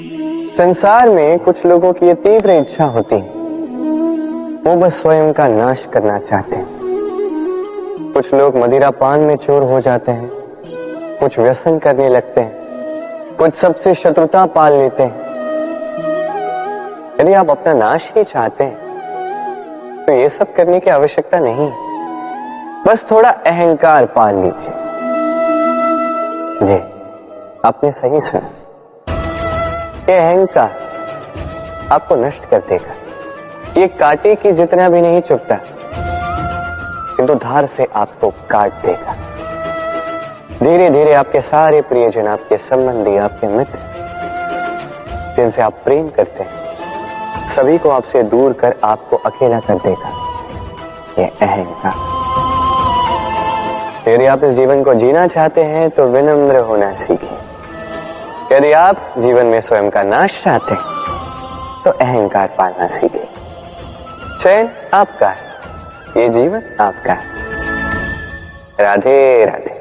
संसार में कुछ लोगों की ये तीव्र इच्छा होती है, वो बस स्वयं का नाश करना चाहते हैं। कुछ लोग मदिरा पान में चोर हो जाते हैं, कुछ व्यसन करने लगते हैं, कुछ सबसे शत्रुता पाल लेते हैं। यदि आप अपना नाश ही चाहते हैं तो ये सब करने की आवश्यकता नहीं है, बस थोड़ा अहंकार पाल लीजिए। जी, आपने सही सुना, ये अहंकार आपको नष्ट कर देगा। ये कांटे की जितना भी नहीं चुभता, किंतु धार से आपको काट देगा। धीरे धीरे आपके सारे प्रियजन, आपके संबंधी, आपके मित्र, जिनसे आप प्रेम करते हैं, सभी को आपसे दूर कर आपको अकेला कर देगा ये अहंकार। यदि आप इस जीवन को जीना चाहते हैं तो विनम्र होना सीखिए। यदि आप जीवन में स्वयं का नाश चाहते हैं तो अहंकार पालना सीखिए। चयन आपका है, ये जीवन आपका है। राधे राधे।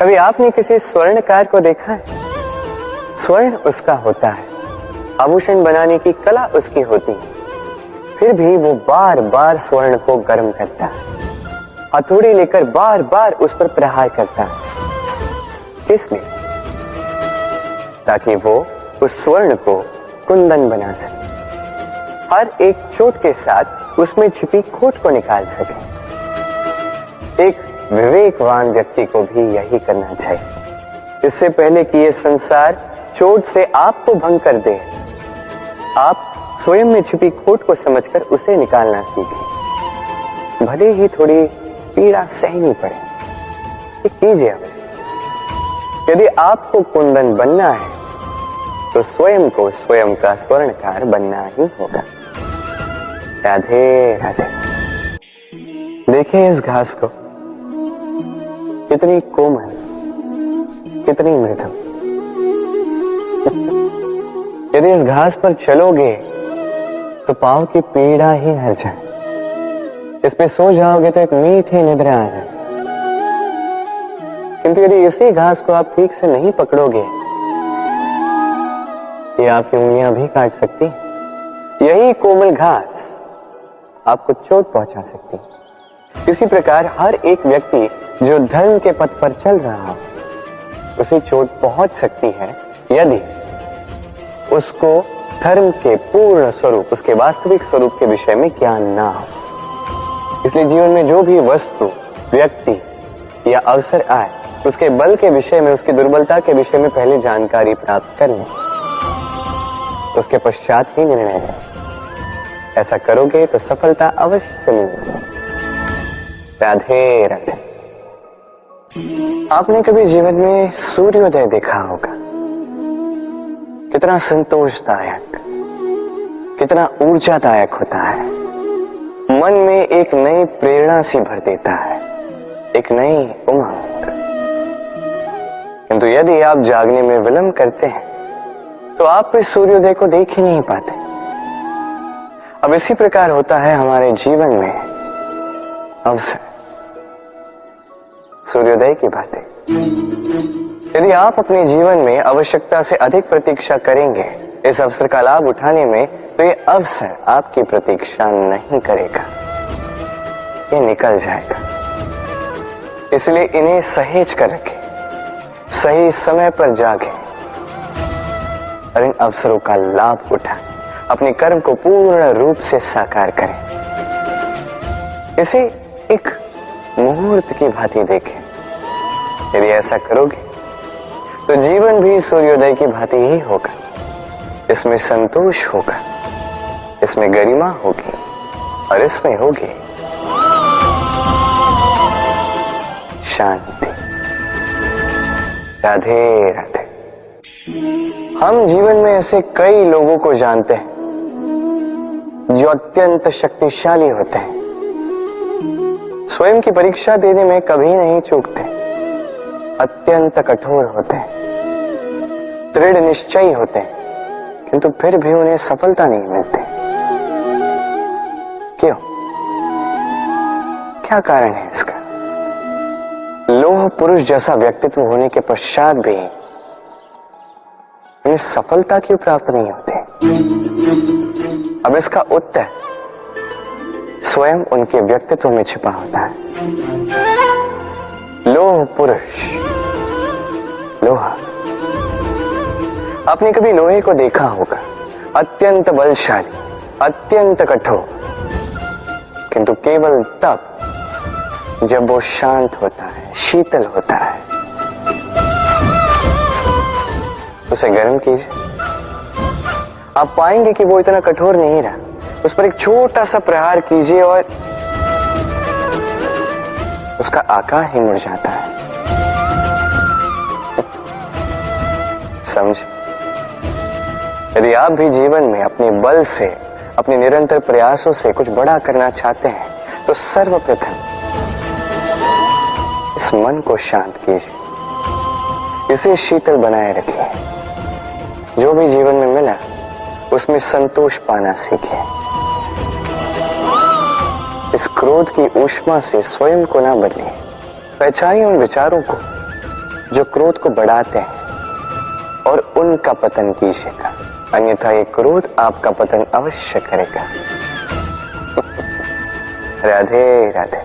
कभी आपने किसी स्वर्णकार को देखा है? स्वर्ण उसका होता है, आभूषण बनाने की कला उसकी होती है, फिर भी वो बार बार स्वर्ण को गर्म करता है, हथौड़ी लेकर बार बार उस पर प्रहार करता है। किस लिए? ताकि वो उस स्वर्ण को कुंदन बना सके, हर एक चोट के साथ उसमें छिपी खोट को निकाल सके। एक विवेकवान व्यक्ति को भी यही करना चाहिए। इससे पहले कि ये संसार चोट से आपको भंग कर दे, आप स्वयं में छिपी खोट को समझकर उसे निकालना सीखें। भले ही थोड़ी पीड़ा सहनी पड़े, ये कीजिए। यदि आपको कुंदन बनना है तो स्वयं को स्वयं का स्वर्णकार बनना ही होगा। राधे राधे। देखिए इस घास को, कितनी कोमल, कितनी मृदु। यदि इस घास पर चलोगे तो पांव की पीड़ा ही हर जाए। इसमें सो जाओगे तो एक मीठी निद्रा आ जाए। किंतु यदि इसी घास को आप ठीक से नहीं पकड़ोगे, ये आपकी उंगलियां भी काट सकती है। यही कोमल घास आपको चोट पहुंचा सकती है। इसी प्रकार हर एक व्यक्ति जो धर्म के पथ पर चल रहा हो, उसे चोट पहुंच सकती है यदि उसको धर्म के पूर्ण स्वरूप, उसके वास्तविक स्वरूप के विषय में ज्ञान ना हो। इसलिए जीवन में जो भी वस्तु, व्यक्ति या अवसर आए, उसके बल के विषय में, उसकी दुर्बलता के विषय में पहले जानकारी प्राप्त कर लें, उसके पश्चात ही निर्णय लें। ऐसा करोगे तो सफलता अवश्य मिलेगी। राधे राधे। आपने कभी जीवन में सूर्योदय देखा होगा? कितना संतोषदायक, कितना ऊर्जादायक होता है। मन में एक नई प्रेरणा सी भर देता है, एक नई उमंग। किंतु यदि आप जागने में विलंब करते हैं तो आप इस सूर्योदय को देख ही नहीं पाते। अब इसी प्रकार होता है हमारे जीवन में अवसर, सूर्योदय की बातें। यदि आप अपने जीवन में आवश्यकता से अधिक प्रतीक्षा करेंगे इस अवसर का लाभ उठाने में, तो ये अवसर आपकी प्रतीक्षा नहीं करेगा, ये निकल जाएगा। इसलिए इन्हें सहेज कर रखें, सही समय पर जागें और इन अवसरों का लाभ उठाएं, अपने कर्म को पूर्ण रूप से साकार करें। इसे एक मुहूर्त की भांति देखें। यदि ऐसा करोगे तो जीवन भी सूर्योदय की भांति ही होगा। इसमें संतोष होगा, इसमें गरिमा होगी और इसमें होगी शांति। राधे राधे। हम जीवन में ऐसे कई लोगों को जानते हैं जो अत्यंत शक्तिशाली होते हैं, स्वयं की परीक्षा देने में कभी नहीं चूकते, अत्यंत कठोर होते हैं, दृढ़ निश्चयी होते हैं, किंतु फिर भी उन्हें सफलता नहीं मिलती। क्यों? क्या कारण है इसका? लोह पुरुष जैसा व्यक्तित्व होने के पश्चात भी उन्हें सफलता क्यों प्राप्त नहीं होती? अब इसका उत्तर स्वयं उनके व्यक्तित्व में छिपा होता है। लोह पुरुष, लोहा। आपने कभी लोहे को देखा होगा, अत्यंत बलशाली, अत्यंत कठोर, किंतु केवल तब जब वो शांत होता है, शीतल होता है। उसे गर्म कीजिए, आप पाएंगे कि वो इतना कठोर नहीं रहा। उस पर एक छोटा सा प्रहार कीजिए और उसका आकार ही मुड़ जाता है। समझ, यदि आप भी जीवन में अपने बल से, अपने निरंतर प्रयासों से कुछ बड़ा करना चाहते हैं, तो सर्वप्रथम इस मन को शांत कीजिए, इसे शीतल बनाए रखिए। जो भी जीवन में मिला उसमें संतोष पाना सीखे। इस क्रोध की ऊष्मा से स्वयं को ना बदलिए। पहचानिए उन विचारों को जो क्रोध को बढ़ाते हैं और उनका पतन कीजिएगा, अन्यथा ये क्रोध आपका पतन अवश्य करेगा। राधे राधे।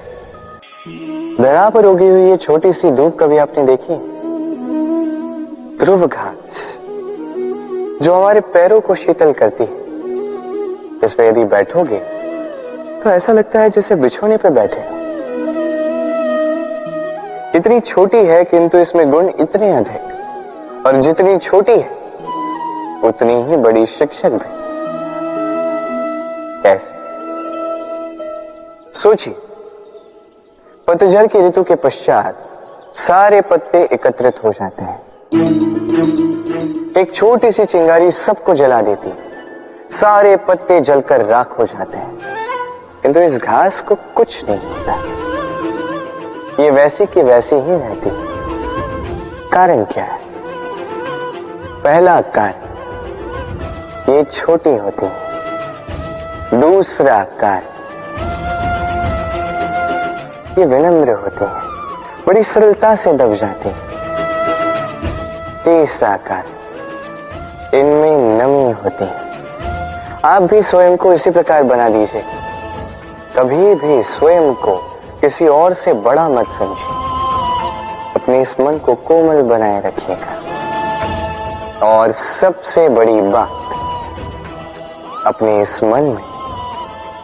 धरा पर उगी हुई ये छोटी सी धूप कभी आपने देखी? ध्रुव घास जो हमारे पैरों को शीतल करती है, इस पर यदि बैठोगे तो ऐसा लगता है जैसे बिछोने पर बैठे हो। इतनी छोटी है किंतु इसमें गुण इतने अधिक, और जितनी छोटी है उतनी ही बड़ी शिक्षक भी। कैसे? सोचिए, पतझड़ की ऋतु के पश्चात सारे पत्ते एकत्रित हो जाते हैं। एक छोटी सी चिंगारी सबको जला देती, सारे पत्ते जलकर राख हो जाते हैं, किंतु इस घास को कुछ नहीं होता। ये वैसी की वैसी ही रहती। कारण क्या है? पहला कारण, ये छोटी होती है। दूसरा कारण, ये विनम्र होती है, बड़ी सरलता से दब जाती है। तीसरा कारण, इनमें नमी होती है। आप भी स्वयं को इसी प्रकार बना दीजिए। कभी भी स्वयं को किसी और से बड़ा मत समझिए। अपने इस मन को कोमल बनाए रखिएगा। और सबसे बड़ी बात, अपने इस मन में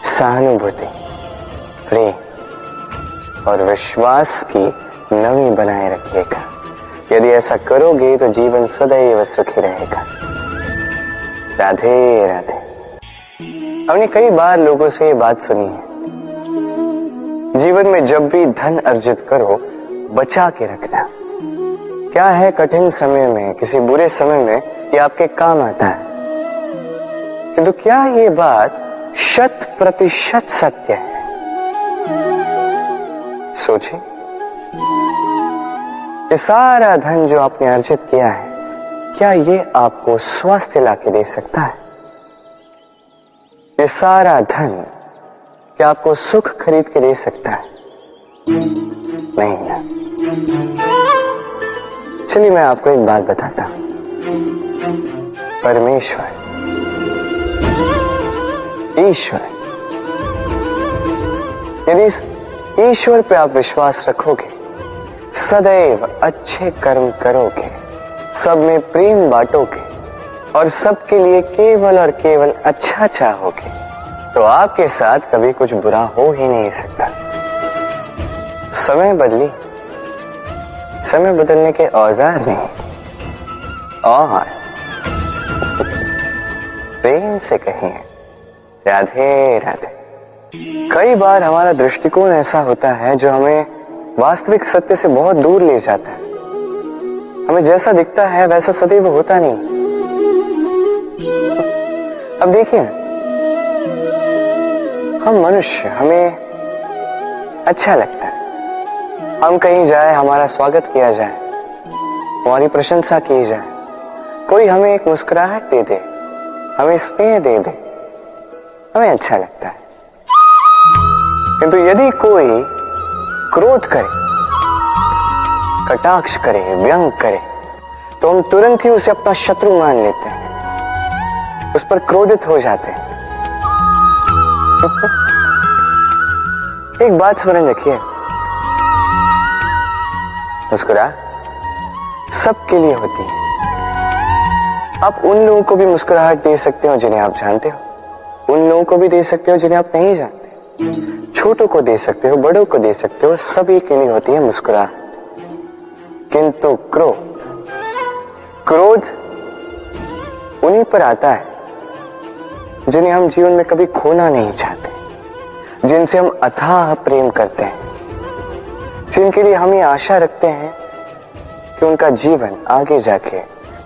सहानुभूति, प्रेम और विश्वास की नमी बनाए रखिएगा। यदि ऐसा करोगे तो जीवन सदैव सुखी रहेगा। राधे राधे। हमने कई बार लोगों से ये बात सुनी है, जीवन में जब भी धन अर्जित करो बचा के रखना। क्या है, कठिन समय में, किसी बुरे समय में ये आपके काम आता है। किंतु क्या ये बात 100% सत्य है? सोचिए, ये सारा धन जो आपने अर्जित किया है, क्या ये आपको स्वास्थ्य लाके दे सकता है? ये सारा धन क्या आपको सुख खरीद के दे सकता है? नहीं ना। चलिए मैं आपको एक बात बताता हूं। परमेश्वर, ईश्वर, यदि इस ईश्वर पे आप विश्वास रखोगे, सदैव अच्छे कर्म करोगे, सब में प्रेम बांटोगे और सबके लिए केवल और केवल अच्छा चाहोगे, तो आपके साथ कभी कुछ बुरा हो ही नहीं सकता। समय बदली, समय बदलने के औजार नहीं, और प्रेम से कहिए राधे राधे। कई बार हमारा दृष्टिकोण ऐसा होता है जो हमें वास्तविक सत्य से बहुत दूर ले जाता है। हमें जैसा दिखता है वैसा सदैव होता नहीं। अब देखिए, हम मनुष्य, हमें अच्छा लगता है, हम कहीं जाए हमारा स्वागत किया जाए, हमारी प्रशंसा की जाए, कोई हमें एक मुस्कुराहट दे दे, हमें स्नेह दे दे, हमें अच्छा लगता है। किंतु यदि कोई क्रोध करे, कटाक्ष करे, व्यंग करे, तो तो हम तुरंत ही उसे अपना शत्रु मान लेते हैं, उस पर क्रोधित हो जाते हैं। एक बात स्मरण रखिए, मुस्कुराहट सबके लिए होती है। आप उन लोगों को भी मुस्कुराहट दे सकते हो जिन्हें आप जानते हो, उन लोगों को भी दे सकते हो जिन्हें आप नहीं जानते, छोटों को दे सकते हो, बड़ों को दे सकते हो, सभी के लिए होती है मुस्कुराहट। किंतु क्रोध उन्हीं पर आता है जिन्हें हम जीवन में कभी खोना नहीं चाहते, जिनसे हम अथाह प्रेम करते हैं, जिनके लिए हम ये आशा रखते हैं कि उनका जीवन आगे जाके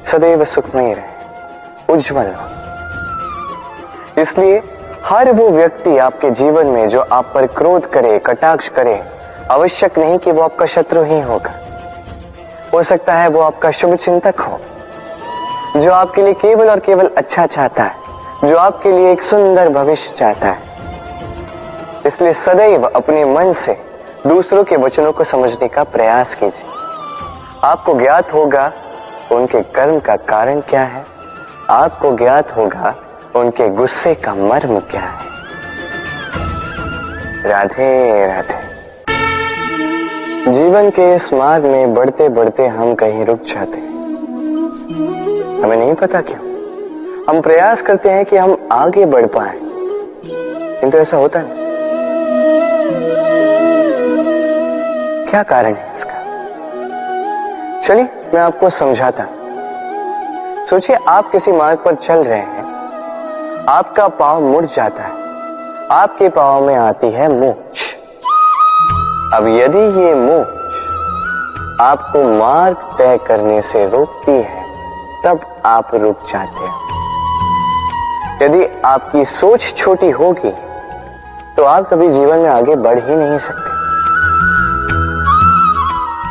सदैव सुखमय रहे, उज्जवल हो। इसलिए हर वो व्यक्ति आपके जीवन में जो आप पर क्रोध करे, कटाक्ष करे, आवश्यक नहीं कि वो आपका शत्रु ही होगा। हो सकता है वो आपका शुभ चिंतक हो, जो आपके लिए केवल और केवल अच्छा चाहता है, जो आपके लिए एक सुंदर भविष्य चाहता है। इसलिए सदैव अपने मन से दूसरों के वचनों को समझने का प्रयास कीजिए। आपको ज्ञात होगा उनके कर्म का कारण क्या है, आपको ज्ञात होगा उनके गुस्से का मर्म क्या है। राधे राधे। जीवन के इस मार्ग में बढ़ते बढ़ते हम कहीं रुक जाते हैं, हमें नहीं पता क्यों। हम प्रयास करते हैं कि हम आगे बढ़ पाए, किंतु ऐसा होता नहीं। क्या कारण है इसका? चलिए मैं आपको समझाता। सोचिए आप किसी मार्ग पर चल रहे हैं, आपका पांव मुड़ जाता है, आपके पांव में आती है मोच। अब यदि ये मोच आपको मार्ग तय करने से रोकती है, तब आप रुक जाते हैं। यदि आपकी सोच छोटी होगी तो आप कभी जीवन में आगे बढ़ ही नहीं सकते।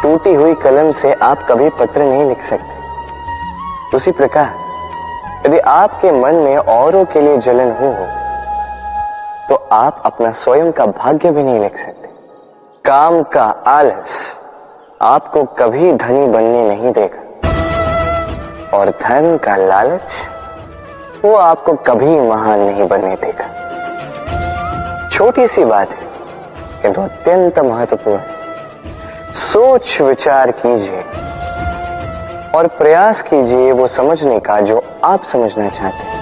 टूटी हुई कलम से आप कभी पत्र नहीं लिख सकते। उसी प्रकार यदि आपके मन में औरों के लिए जलन हो तो आप अपना स्वयं का भाग्य भी नहीं लिख सकते। काम का आलस आपको कभी धनी बनने नहीं देगा, और धन का लालच वो आपको कभी महान नहीं बनने देगा। छोटी सी बात है किंतु अत्यंत महत्वपूर्ण। सोच विचार कीजिए और प्रयास कीजिए वो समझने का जो आप समझना चाहते हैं।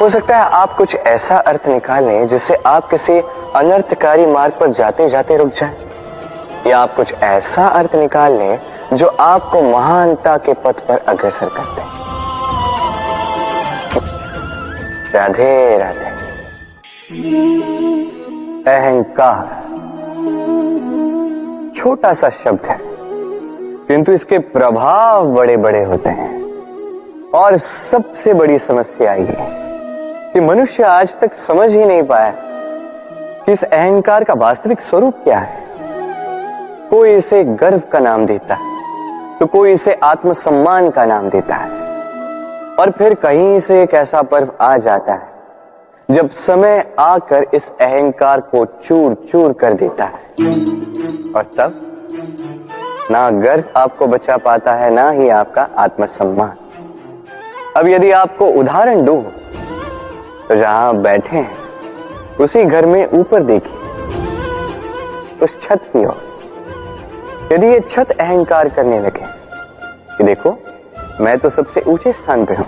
हो सकता है आप कुछ ऐसा अर्थ निकालें जिससे आप किसी अनर्थकारी मार्ग पर जाते जाते रुक जाएं, या आप कुछ ऐसा अर्थ निकाल लें जो आपको महानता के पथ पर अग्रसर करते हैं। राधे राधे। अहंकार छोटा सा शब्द है, किंतु इसके प्रभाव बड़े बड़े होते हैं। और सबसे बड़ी समस्या ये है कि मनुष्य आज तक समझ ही नहीं पाया कि इस अहंकार का वास्तविक स्वरूप क्या है। कोई इसे गर्व का नाम देता है, तो कोई इसे आत्मसम्मान का नाम देता है, और फिर कहीं से एक ऐसा पर्व आ जाता है जब समय आकर इस अहंकार को चूर चूर कर देता है, और तब ना गर्व आपको बचा पाता है, ना ही आपका आत्मसम्मान। अब यदि आपको उदाहरण दूं तो जहां आप बैठे हैं उसी घर में ऊपर देखिए, उस छत की ओर। यदि ये छत अहंकार करने लगे कि देखो मैं तो सबसे ऊंचे स्थान पे हूं,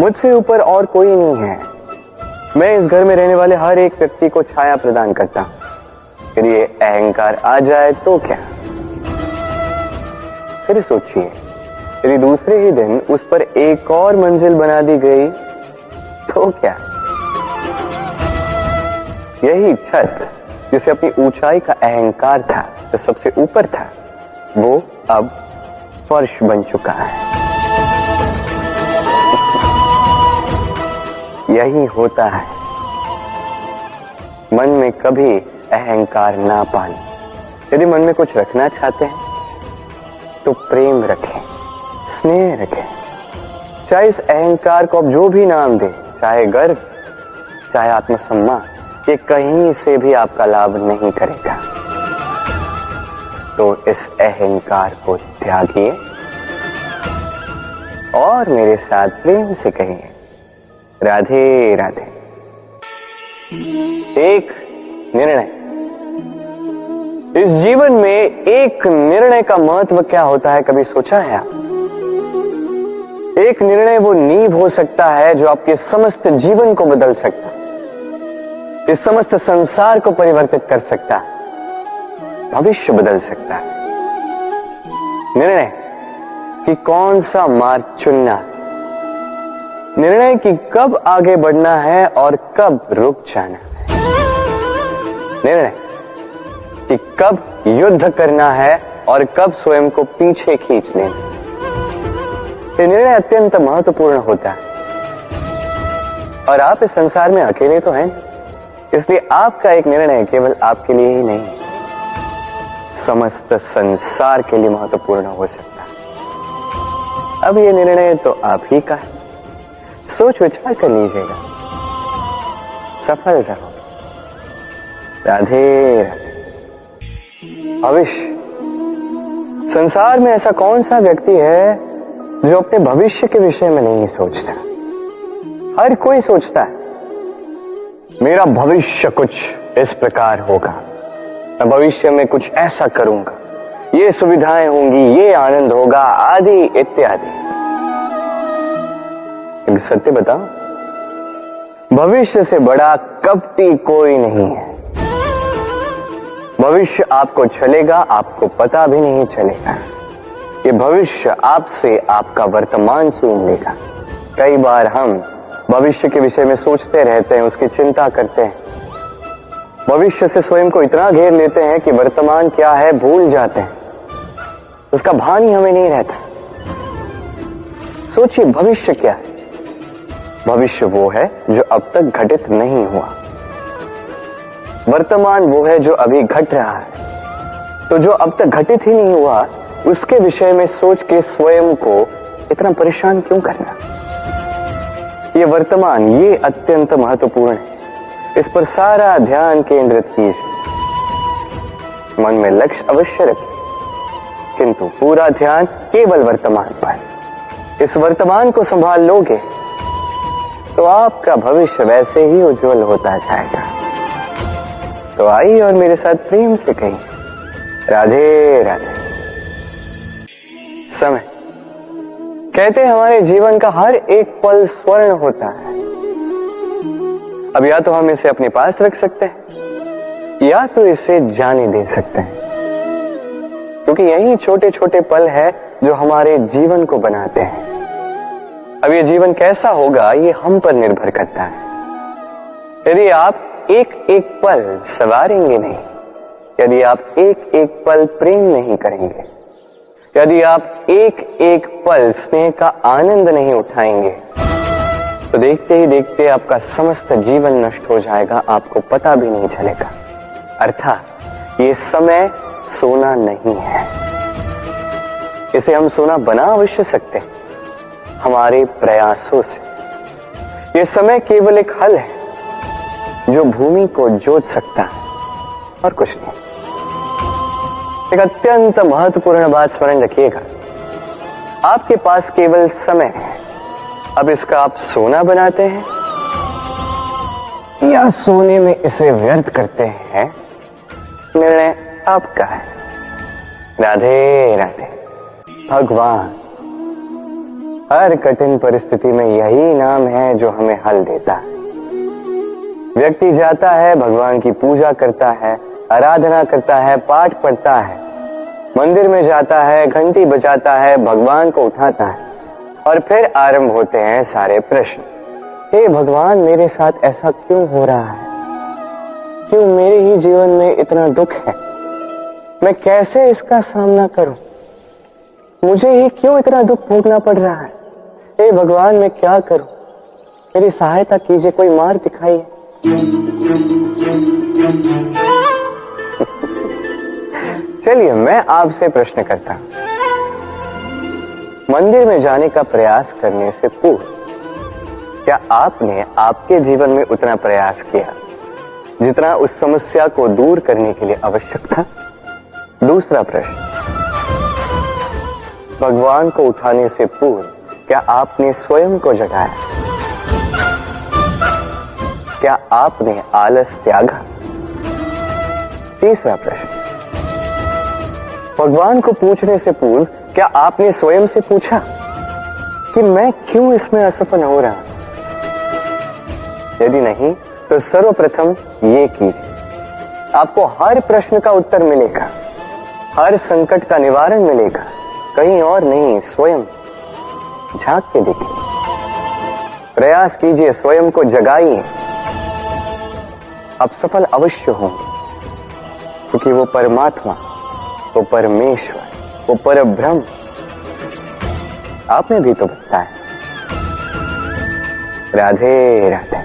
मुझसे ऊपर और कोई नहीं है, मैं इस घर में रहने वाले हर एक व्यक्ति को छाया प्रदान करता हूं, यदि ये अहंकार आ जाए तो क्या? फिर सोचिए यदि दूसरे ही दिन उस पर एक और मंजिल बना दी गई तो क्या? यही छत जिसे अपनी ऊंचाई का अहंकार था, जो सबसे ऊपर था, वो अब फर्श बन चुका है। यही होता है मन में कभी अहंकार ना पाना। यदि मन में कुछ रखना चाहते हैं तो प्रेम रखें, स्नेह रखें। चाहे इस अहंकार को आप जो भी नाम दें, चाहे गर्व, चाहे आत्मसम्मान, ये कहीं से भी आपका लाभ नहीं करेगा। तो इस अहंकार को त्यागिए और मेरे साथ प्रेम से कहिए राधे राधे। एक निर्णय। इस जीवन में एक निर्णय का महत्व क्या होता है, कभी सोचा है आप? एक निर्णय वो नींव हो सकता है जो आपके समस्त जीवन को बदल सकता है, इस समस्त संसार को परिवर्तित कर सकता है, भविष्य बदल सकता है। निर्णय कि कौन सा मार्ग चुनना, निर्णय कि कब आगे बढ़ना है और कब रुक जाना है, निर्णय कि कब युद्ध करना है और कब स्वयं को पीछे खींच लेना। ये निर्णय अत्यंत महत्वपूर्ण होता है और आप इस संसार में अकेले तो हैं, इसलिए आपका एक निर्णय केवल आपके लिए ही नहीं, समस्त संसार के लिए महत्वपूर्ण हो सकता है। अब ये निर्णय तो आप ही का है, सोच विचार कर लीजिएगा, सफल रहो। राधे राधे। भविष्य। संसार में ऐसा कौन सा व्यक्ति है जो अपने भविष्य के विषय में नहीं सोचता? हर कोई सोचता है मेरा भविष्य कुछ इस प्रकार होगा, मैं भविष्य में कुछ ऐसा करूंगा, ये सुविधाएं होंगी, ये आनंद होगा, आदि इत्यादि। सत्य बताओ, भविष्य से बड़ा कपटी कोई नहीं है। भविष्य आपको चलेगा, आपको पता भी नहीं चलेगा। ये भविष्य आपसे आपका वर्तमान छीन लेगा। कई बार हम भविष्य के विषय में सोचते रहते हैं, उसकी चिंता करते हैं, भविष्य से स्वयं को इतना घेर लेते हैं कि वर्तमान क्या है भूल जाते हैं, उसका भान ही हमें नहीं रहता। सोचिए भविष्य क्या है? भविष्य वो है जो अब तक घटित नहीं हुआ, वर्तमान वो है जो अभी घट रहा है। तो जो अब तक घटित ही नहीं हुआ उसके विषय में सोच के स्वयं को इतना परेशान क्यों करना? ये वर्तमान, ये अत्यंत महत्वपूर्ण है, इस पर सारा ध्यान केंद्रित कीजिए। मन में लक्ष्य अवश्य रखिए, किंतु पूरा ध्यान केवल वर्तमान पर। इस वर्तमान को संभाल लोगे तो आपका भविष्य वैसे ही उज्जवल होता जाएगा। तो आइए और मेरे साथ प्रेम से कहिए राधे राधे। समय। कहते हैं हमारे जीवन का हर एक पल स्वर्ण होता है। अब या तो हम इसे अपने पास रख सकते हैं या तो इसे जाने दे सकते हैं, क्योंकि यही छोटे छोटे पल है जो हमारे जीवन को बनाते हैं। अब ये जीवन कैसा होगा ये हम पर निर्भर करता है। यदि आप एक एक पल सवारेंगे नहीं, यदि आप एक एक पल प्रेम नहीं करेंगे, यदि आप एक एक पल स्नेह का आनंद नहीं उठाएंगे, तो देखते ही देखते आपका समस्त जीवन नष्ट हो जाएगा, आपको पता भी नहीं चलेगा। अर्थात ये समय सोना नहीं है, इसे हम सोना बना अवश्य सकते हैं हमारे प्रयासों से। ये समय केवल एक हल है जो भूमि को जोत सकता है और कुछ नहीं। एक अत्यंत महत्वपूर्ण बात स्मरण रखिएगा, आपके पास केवल समय है। अब इसका आप सोना बनाते हैं या सोने में इसे व्यर्थ करते हैं, निर्णय आपका है। राधे राधे। भगवान। हर कठिन परिस्थिति में यही नाम है जो हमें हल देता है। व्यक्ति जाता है, भगवान की पूजा करता है, आराधना करता है, पाठ पढ़ता है, मंदिर में जाता है, घंटी बजाता है, भगवान को उठाता है और फिर आरंभ होते हैं सारे प्रश्न। हे भगवान, मेरे साथ ऐसा क्यों हो रहा है? क्यों मेरे ही जीवन में इतना दुख है? मैं कैसे इसका सामना करूं? मुझे ही क्यों इतना दुख भोगना पड़ रहा है? हे भगवान, मैं क्या करूं? मेरी सहायता कीजिए, कोई मार्ग दिखाइए। चलिए मैं आपसे प्रश्न करता हूं, मंदिर में जाने का प्रयास करने से पूर्व क्या आपने आपके जीवन में उतना प्रयास किया जितना उस समस्या को दूर करने के लिए आवश्यक था? दूसरा प्रश्न, भगवान को उठाने से पूर्व क्या आपने स्वयं को जगाया? क्या आपने आलस त्यागा? तीसरा प्रश्न, भगवान को पूछने से पूर्व क्या आपने स्वयं से पूछा कि मैं क्यों इसमें असफल हो रहा? यदि नहीं तो सर्वप्रथम ये कीजिए, आपको हर प्रश्न का उत्तर मिलेगा, हर संकट का निवारण मिलेगा, कहीं और नहीं, स्वयं झांक के देखिए, प्रयास कीजिए, स्वयं को जगाइए, आप सफल अवश्य होंगे, क्योंकि वो परमात्मा, वो परमेश्वर, वो परब्रह्म आप में भी तो बसता है। राधे राधे।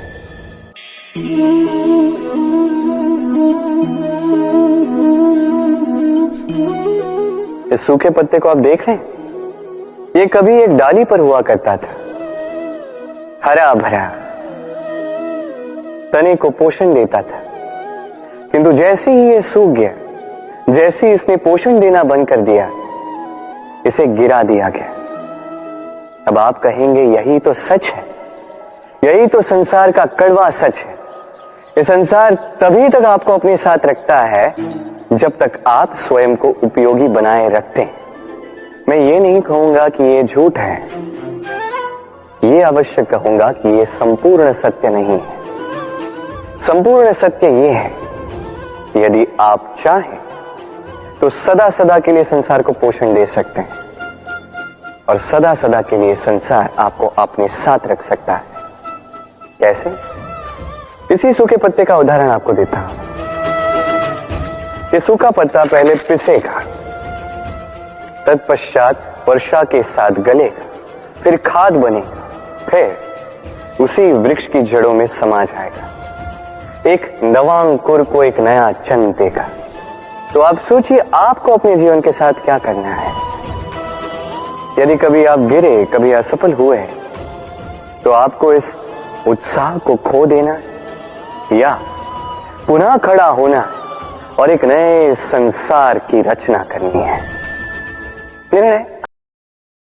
इस सूखे पत्ते को आप देख रहे हैं, ये कभी एक डाली पर हुआ करता था, हरा भरा, तने को पोषण देता था, किंतु जैसे ही ये सूख गया, जैसे ही इसने पोषण देना बंद कर दिया, इसे गिरा दिया गया। अब आप कहेंगे यही तो सच है, यही तो संसार का कड़वा सच है। ये संसार तभी तक आपको अपने साथ रखता है जब तक आप स्वयं को उपयोगी बनाए रखते हैं। मैं ये नहीं कहूंगा कि ये झूठ है, ये अवश्य कहूंगा कि ये संपूर्ण सत्य नहीं है। संपूर्ण सत्य ये है कि यदि आप चाहें तो सदा सदा के लिए संसार को पोषण दे सकते हैं, और सदा सदा के लिए संसार आपको अपने साथ रख सकता है। कैसे? इसी सूखे पत्ते का उदाहरण आपको देता हूं। ये सूखा पत्ता पहले पिसेगा, तत्पश्चात वर्षा के साथ गलेगा, फिर खाद बनेगा, फिर उसी वृक्ष की जड़ों में समा जाएगा, एक नवा अंकुर को एक नया जन्म देगा। तो आप सोचिए आपको अपने जीवन के साथ क्या करना है। यदि कभी आप गिरे, कभी असफल हुए, तो आपको इस उत्साह को खो देना या पुनः खड़ा होना और एक नए संसार की रचना करनी है। निर्णय